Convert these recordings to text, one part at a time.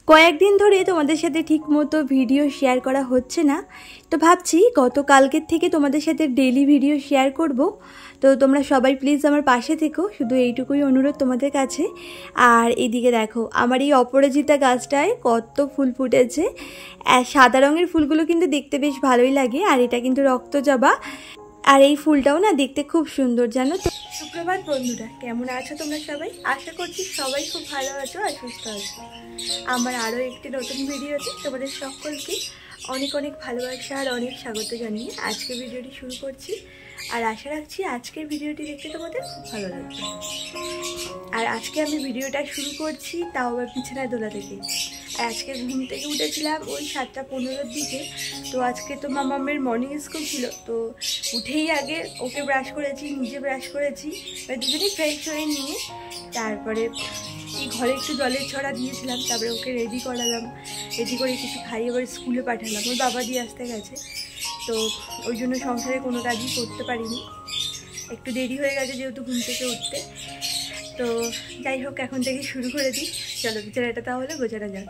কয়েকদিন ধরে তোমাদের সাথে ঠিকমতো ভিডিও শেয়ার করা হচ্ছে না, তো ভাবছি গতকালকের থেকে তোমাদের সাথে ডেইলি ভিডিও শেয়ার করব। তো তোমরা সবাই প্লিজ আমার পাশে থেকো, শুধু এইটুকুই অনুরোধ তোমাদের কাছে। আর এদিকে দেখো আমার এই অপরাজিতা গাছটায় কত ফুল ফুটেছে। সাদা রঙের ফুলগুলো কিন্তু দেখতে বেশ ভালোই লাগে, আর এটা কিন্তু রক্তজবা। আর এই ফুলটাও না দেখতে খুব সুন্দর, জানো তো। সুপ্রভাত বন্ধুরা, কেমন আছো তোমরা সবাই? আশা করছি সবাই খুব ভালো আছো আর সুস্থ আছো। আমার আরও একটি নতুন ভিডিওতে তোমাদের সকলকে অনেক অনেক ভালোবাসা আর অনেক স্বাগত জানিয়ে আজকে ভিডিওটি শুরু করছি। আর আশা রাখছি আজকের ভিডিওটি দেখতে তোমাদের খুব ভালো লাগবে। আর আজকে আমি ভিডিওটা শুরু করছি তাও আবার বিছানায় দোলা থেকে। আজকে ঘুম থেকে উঠেছিলাম ওই 7:15-র দিকে। তো আজকে তো মামামের মর্নিং স্কুল ছিল, তো উঠেই আগে ওকে ব্রাশ করেছি, নিজে ব্রাশ করেছি, দুজনেই ফ্রেশ হয়ে নিয়ে তারপরে ঘরে একটু জলের ছড়া দিয়েছিলাম, তারপরে ওকে রেডি করালাম, রেডি করে কিছু খাইয়ে এবার স্কুলে পাঠালাম। ওর বাবা দিয়ে আসতে গেছে, তো ওই জন্য সংসারে কোনো কাজই করতে পারিনি, একটু দেরি হয়ে গেছে যেহেতু ঘুম থেকে উঠতে। তো যাই হোক, এখন থেকে শুরু করে দিই, চলো বিছানাটা তাহলে গোছানো যাক।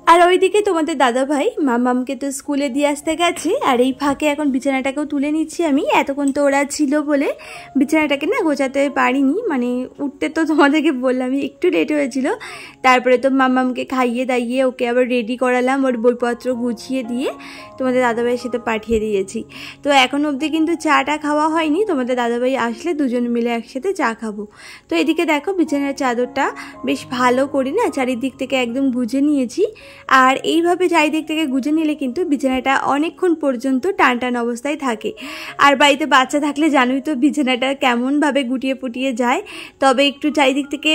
আর ওইদিকে তোমাদের দাদা ভাই মামামকে তো স্কুলে দিয়ে আসতে গেছে, আর এই ফাঁকে এখন বিছানাটাকেও তুলে নিচ্ছি আমি। এতক্ষণ তো ওরা ছিল বলে বিছানাটাকে না গোছাতে পারিনি, মানে উঠতে তো তোমাদেরকে বললামই একটু লেট হয়েছিল। তারপরে তো মামামকে খাইয়ে দাইয়ে ওকে আবার রেডি করালাম, ওর বইপত্র গুছিয়ে দিয়ে তোমাদের দাদাভাইয়ের সাথে পাঠিয়ে দিয়েছি। তো এখন অবধি কিন্তু চাটা খাওয়া হয়নি, তোমাদের দাদাভাই আসলে দুজন মিলে একসাথে চা খাবো। তো এদিকে দেখো বিছানার চাদরটা বেশ ভালো করে না চারিদিক থেকে একদম গুজে নিয়েছি। আর এইভাবে চারিদিক থেকে গুজে নিলে কিন্তু বিছানাটা অনেকক্ষণ পর্যন্ত টান টান অবস্থায় থাকে। আর বাড়িতে বাচ্চা থাকলে জানোই তো বিছানাটা কেমনভাবে গুটিয়ে পুটিয়ে যায়। তবে একটু চারিদিক থেকে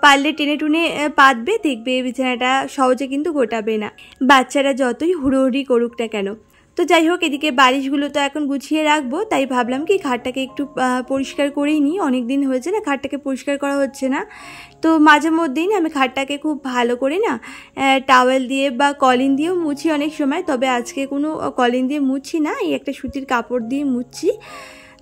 পারলে টেনে টুনে পাতবে, দেখবে বিছানাটা সহজে কিন্তু গোটাবে না, বাচ্চারা যতই হুড়োহুড়ি করুক না কেন। তো যাই হোক, এদিকে বালিশগুলো তো এখন গুছিয়ে রাখবো, তাই ভাবলাম কি খাটটাকে একটু পরিষ্কার করেই নিই। অনেক দিন হয়েছে না খাটটাকে পরিষ্কার করা হচ্ছে না। তো মাঝে মধ্যেই না আমি খাটটাকে খুব ভালো করে না টাওয়েল দিয়ে বা কলিন দিয়েও মুছি অনেক সময়, তবে আজকে কোনো কলিন দিয়ে মুছি না, এই একটা সুতির কাপড় দিয়ে মুছছি।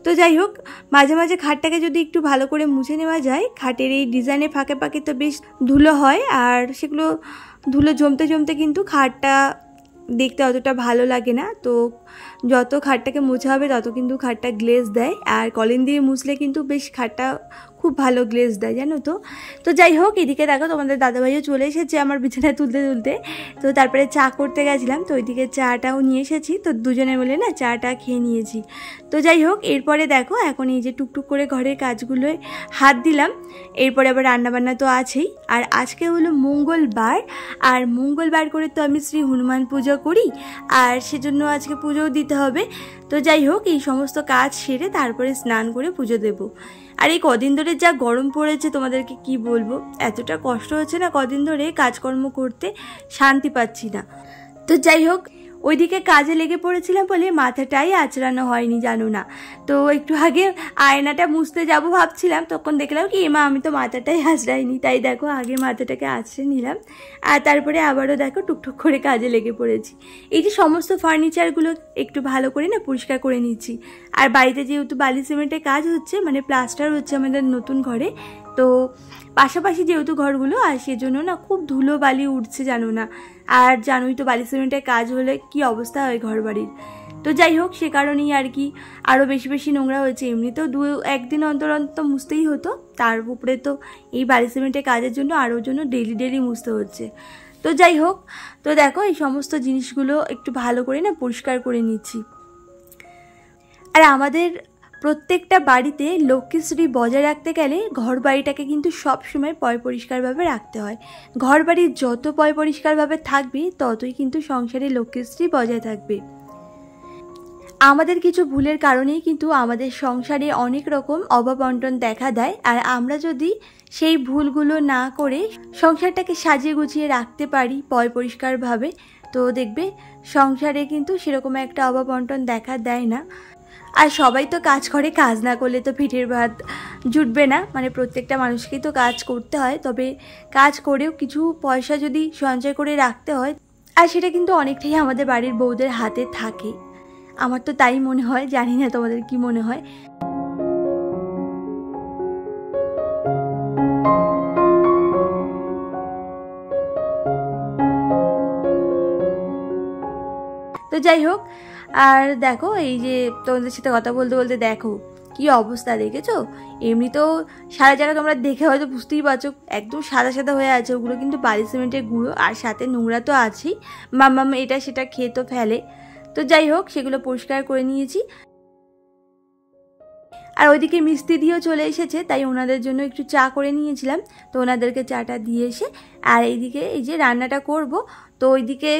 তো যাই হোক, মাঝে মাঝে খাটটাকে যদি একটু ভালো করে মুছে নেওয়া যায়, খাটের এই ডিজাইনের ফাঁকে ফাঁকে তো বেশ ধুলো হয়, আর সেগুলো ধুলো জমতে জমতে কিন্তু খাটটা দেখতে অতটা ভালো লাগে না। তো যত খাটটাকে মুছা হবে তত কিন্তু খাটটা গ্লেজ দেয়, আর কলিন দিয়ে মুছলে কিন্তু বেশ খাটটা খুব ভালো গ্লেজ দেয়, জানো তো। তো যাই হোক, এদিকে দেখো তোমাদের দাদাভাইও চলে এসেছে আমার বিছানায় তুলতে তুলতে। তো তারপরে চা করতে গেছিলাম, তো ওইদিকে চাটাও নিয়ে এসেছি, তো দুজনে মিলে না চাটা খেয়ে নিয়েছি। তো যাই হোক, এরপরে দেখো এখন এই যে টুকটুক করে ঘরের কাজগুলোয় হাত দিলাম। এরপরে আবার রান্নাবান্না তো আছেই। আর আজকে হলো মঙ্গলবার, আর মঙ্গলবার করে তো আমি শ্রী হনুমান পুজো করি, আর সেজন্য আজকে পুজোও দিতে হবে। তো যাই হোক, এই সমস্ত কাজ সেরে তারপরে স্নান করে পুজো দেব। আর এই কদিন ধরে যা গরম পড়েছে তোমাদেরকে কি বলবো, এতটা কষ্ট হচ্ছে না কদিন ধরে, কাজকর্ম করতে শান্তি পাচ্ছি না। তো যাই হোক, ওইদিকে কাজে লেগে পড়েছিলাম বলে মাথাটাই আঁচড়ানো হয়নি, জানো না। তো একটু আগে আয়নাটা মুছতে যাব ভাবছিলাম, তখন দেখলাম কি মা আমি তো মাথাটাই আঁচড়াইনি, তাই দেখো আগে মাথাটাকে আঁচড়ে নিলাম, আর তারপরে আবারও দেখো টুকটুক করে কাজে লেগে পড়েছি। এই যে সমস্ত ফার্নিচারগুলো একটু ভালো করে না পরিষ্কার করে নিচ্ছি। আর বাড়িতে যেহেতু বালি সিমেন্টের কাজ হচ্ছে, মানে প্লাস্টার হচ্ছে আমাদের নতুন ঘরে, তো পাশাপাশি যেহেতু ঘরগুলো, আর সেজন্য না খুব ধুলো বালি উঠছে, জানো না। আর জানোই তো বালি সিমেন্টের কাজ হলে কি অবস্থা হয় ঘর বাড়ির। তো যাই হোক, সে কারণেই আর কি আরও বেশি বেশি নোংরা হয়েছে। এমনিতেও একদিন অন্তর অন্তর মুছতেই হতো, তার উপরে তো এই বালি সিমেন্টের কাজের জন্য আরও জন্য ডেলি ডেলি মুছতে হচ্ছে। তো যাই হোক, তো দেখো এই সমস্ত জিনিসগুলো একটু ভালো করে না পরিষ্কার করে নিচ্ছি। আর আমাদের প্রত্যেকটা বাড়িতে লক্ষ্মীশ্রী বজায় রাখতে গেলে ঘর বাড়িটাকে কিন্তু সবসময় পয় পরিষ্কারভাবে রাখতে হয়। ঘর বাড়ির যত পয় পরিষ্কারভাবে থাকবে ততই কিন্তু সংসারে লক্ষ্মীশ্রী বজায় থাকবে। আমাদের কিছু ভুলের কারণেই কিন্তু আমাদের সংসারে অনেক রকম অভাব অনটন দেখা দেয়। আর আমরা যদি সেই ভুলগুলো না করে সংসারটাকে সাজিয়ে গুছিয়ে রাখতে পারি পয় পরিষ্কারভাবে, তো দেখবে সংসারে কিন্তু সেরকম একটা অভাব অনটন দেখা দেয় না। আর সবাই তো কাজ করে, কাজ না করলে তো পেটের ভাত জুটবে না, মানে প্রত্যেকটা মানুষকেই তো কাজ করতে হয়। তবে কাজ করেও কিছু পয়সা যদি সঞ্চয় করে রাখতে হয়, আর সেটা কিন্তু অনেকটাই আমাদের বাড়ির বউদের হাতে থাকে। আমার তো তাই মনে হয়, জানি না তোমাদের কি মনে হয়। যাই হোক, আর দেখো এই যে তোমাদের সাথে কথা বলতে বলতে দেখো কি অবস্থা, দেখেছো? এমনি তো সারা জায়গা তোমরা দেখে হয়তো বুঝতেই পারছো একদম সাদা সাদা হয়ে আছে, ওগুলো কিন্তু বালি সিমেন্টের গুঁড়ো, আর সাথে নোংরা তো আছেই, মাম্মাম এটা সেটা খেয়ে তো ফেলে। তো যাই হোক, সেগুলো পরিষ্কার করে নিয়েছি। আর ওইদিকে মিস্ত্রি দিয়েও চলে এসেছে, তাই ওনাদের জন্য একটু চা করে নিয়েছিলাম, তো ওনাদেরকে চাটা দিয়ে এসে আর এইদিকে এই যে রান্নাটা করব। তো ওইদিকে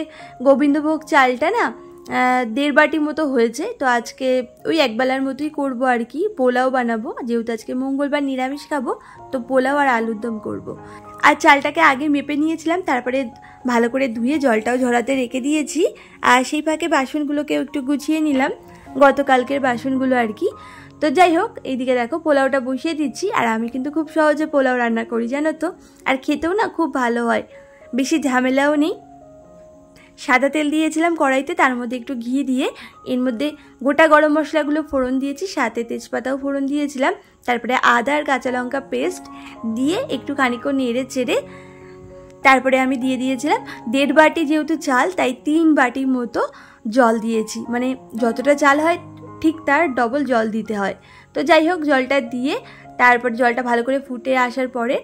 গোবিন্দভোগ চালটা না 1.5 বাটি মতো হয়েছে, তো আজকে ওই একবেলার মতোই করব আর কি। পোলাও বানাবো, যেহেতু আজকে মঙ্গলবার নিরামিষ খাবো, তো পোলাও আর আলুর দম করবো। আর চালটাকে আগে মেপে নিয়েছিলাম, তারপরে ভালো করে ধুয়ে জলটাও ঝরাতে রেখে দিয়েছি। আর সেই ফাঁকে বাসনগুলোকেও একটু গুছিয়ে নিলাম, গতকালকের বাসনগুলো আর কি। তো যাই হোক, এইদিকে দেখো পোলাওটা বসিয়ে দিচ্ছি। আর আমি কিন্তু খুব সহজে পোলাও রান্না করি জানো তো, আর খেতেও না খুব ভালো হয়, বেশি ঝামেলাও নেই। সাদা তেল দিয়েছিলাম কড়াইতে, তার মধ্যে একটু ঘি দিয়ে এর মধ্যে গোটা গরম মশলাগুলো ফোড়ন দিয়েছি, সাথে তেজপাতাও ফোড়ন দিয়েছিলাম, তারপরে আদা আর কাঁচা লঙ্কা পেস্ট দিয়ে একটু খানিকক্ষণ নেড়ে চেড়ে তারপরে আমি দিয়ে দিয়েছিলাম 1.5 বাটি, যেহেতু চাল তাই 3 বাটির মতো জল দিয়েছি, মানে যতটা চাল হয় ঠিক তার ডবল জল দিতে হয়। তো যাই হোক, জলটা দিয়ে তারপর জলটা ভালো করে ফুটে আসার পরে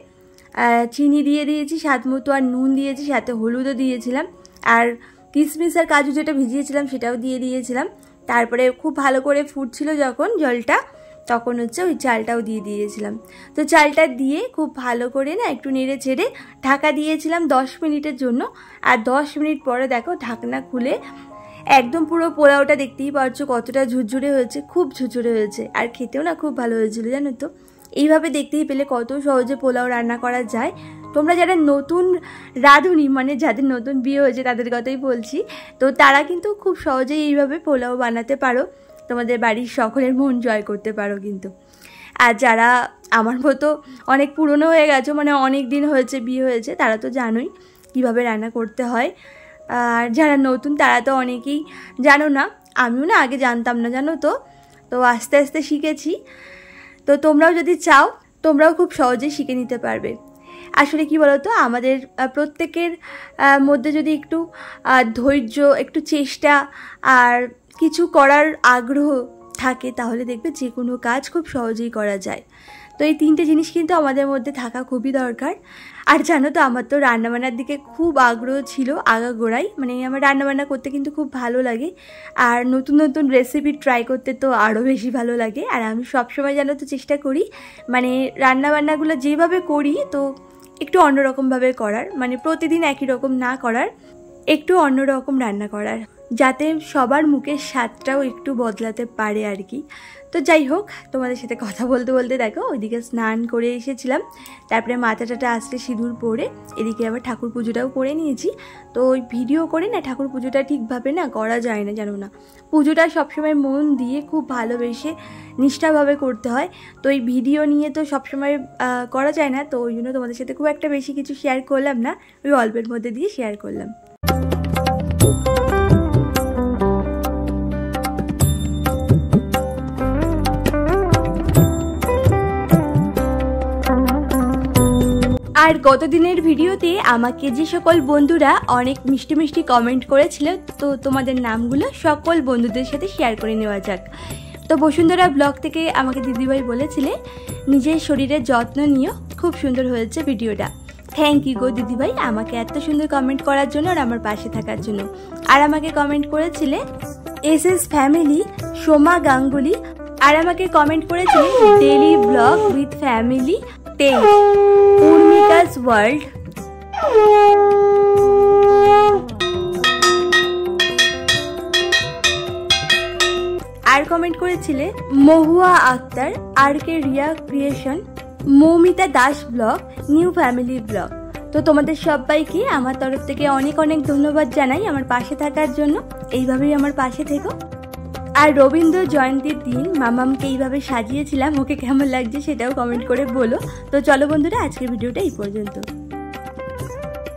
চিনি দিয়ে দিয়েছি স্বাদ মতো, আর নুন দিয়েছি, সাথে হলুদও দিয়েছিলাম, আর কিশমিশ আর কাজু যেটা ভিজিয়েছিলাম সেটাও দিয়ে দিয়েছিলাম। তারপরে খুব ভালো করে ফুটছিল যখন জলটা, তখন হচ্ছে ওই চালটাও দিয়ে দিয়েছিলাম। তো চালটা দিয়ে খুব ভালো করে না একটু নেড়ে ছেড়ে ঢাকা দিয়েছিলাম 10 মিনিটের জন্য। আর 10 মিনিট পরে দেখো ঢাকনা খুলে একদম পুরো পোলাওটা দেখতেই পারছো কতটা ঝুরঝুরে হয়েছে, খুব ঝুরঝুরে হয়েছে, আর খেতেও না খুব ভালো হয়েছিল জানো তো। এইভাবে দেখতেই পেলে কত সহজে পোলাও রান্না করা যায়। তোমরা যারা নতুন রাঁধুনি, মানে যাদের নতুন বিয়ে হয়েছে তাদের কথাই বলছি, তো তারা কিন্তু খুব সহজেই এইভাবে পোলাও বানাতে পারো, তোমাদের বাড়ির সকলের মন জয় করতে পারো কিন্তু। আর যারা আমার মতো অনেক পুরনো হয়ে গেছো, মানে অনেক দিন হয়েছে বিয়ে হয়েছে, তারা তো জানোই কিভাবে রান্না করতে হয়। আর যারা নতুন তারা তো অনেকেই জানো না, আমিও না আগে জানতাম না জানো তো, তো আস্তে আস্তে শিখেছি। তো তোমরাও যদি চাও তোমরাও খুব সহজেই শিখে নিতে পারবে। আসলে কি বলো তো, আমাদের প্রত্যেকের মধ্যে যদি একটু ধৈর্য, একটু চেষ্টা আর কিছু করার আগ্রহ থাকে, তাহলে দেখবে যে কোনো কাজ খুব সহজেই করা যায়। তো এই 3টে জিনিস কিন্তু আমাদের মধ্যে থাকা খুবই দরকার। আর জানো তো, আমার তো রান্নাবান্নার দিকে খুব আগ্রহ ছিল আগাগোড়াই, মানে আমার রান্নাবান্না করতে কিন্তু খুব ভালো লাগে, আর নতুন নতুন রেসিপি ট্রাই করতে তো আরও বেশি ভালো লাগে। আর আমি সবসময় জানো তো চেষ্টা করি, মানে রান্নাবান্নাগুলো যেভাবে করি তো একটু অন্যরকমভাবে করার, মানে প্রতিদিন একই রকম না করার, একটু অন্যরকম রান্না করার, যাতে সবার মুখের স্বাদটাও একটু বদলাতে পারে আর কি। তো যাই হোক, তোমাদের সাথে কথা বলতে বলতে দেখো ওইদিকে স্নান করে এসেছিলাম, তারপরে মাথাটাটা আসলে সিঁদুর পরে এদিকে আবার ঠাকুর পুজোটাও করে নিয়েছি। তো ওই ভিডিও করে না ঠাকুর পুজোটা ঠিকভাবে না করা যায় না জানো না, পুজোটা সবসময় মন দিয়ে খুব ভালোবেসে নিষ্ঠাভাবে করতে হয়। তো এই ভিডিও নিয়ে তো সবসময় করা যায় না, তো ওই জন্য তোমাদের সাথে খুব একটা বেশি কিছু শেয়ার করলাম না, ওই অল্পের মধ্যে দিয়ে শেয়ার করলাম। আর গত দিনের ভিডিওতে আমাকে যে সকল বন্ধুরা অনেক মিষ্টি মিষ্টি কমেন্ট করেছিল, তো তোমাদের নামগুলো সকল বন্ধুদের সাথে শেয়ার করে নেওয়া যাক। তো বসুন্ধরা ব্লগ থেকে আমাকে দিদিভাই বলেছিলে নিজের শরীরের যত্ন নিও, খুব সুন্দর হয়েছে ভিডিওটা। থ্যাংক ইউ গো দিদিভাই, আমাকে এত সুন্দর কমেন্ট করার জন্য আর আমার পাশে থাকার জন্য। আর আমাকে কমেন্ট করেছিলে SS ফ্যামিলি সোমা গাঙ্গুলি, আর আমাকে কমেন্ট করেছিলে daily blog with family Urmika's world. আর কমেন্ট করেছিলে Mahua Akhtar, RK Riya creation, Moumita Das blog, new family blog. তো তোমাদের সবাইকে আমার তরফ থেকে অনেক অনেক ধন্যবাদ জানাই আমার পাশে থাকার জন্য, এইভাবেই আমার পাশে থেকো। আর রবীন্দ্র জয়ন্তীর দিন মামামকে এইভাবে সাজিয়েছিলাম, ওকে কেমন লাগছে সেটাও কমেন্ট করে বলো। তো চলো বন্ধুরা, আজকের ভিডিওটা এই পর্যন্ত।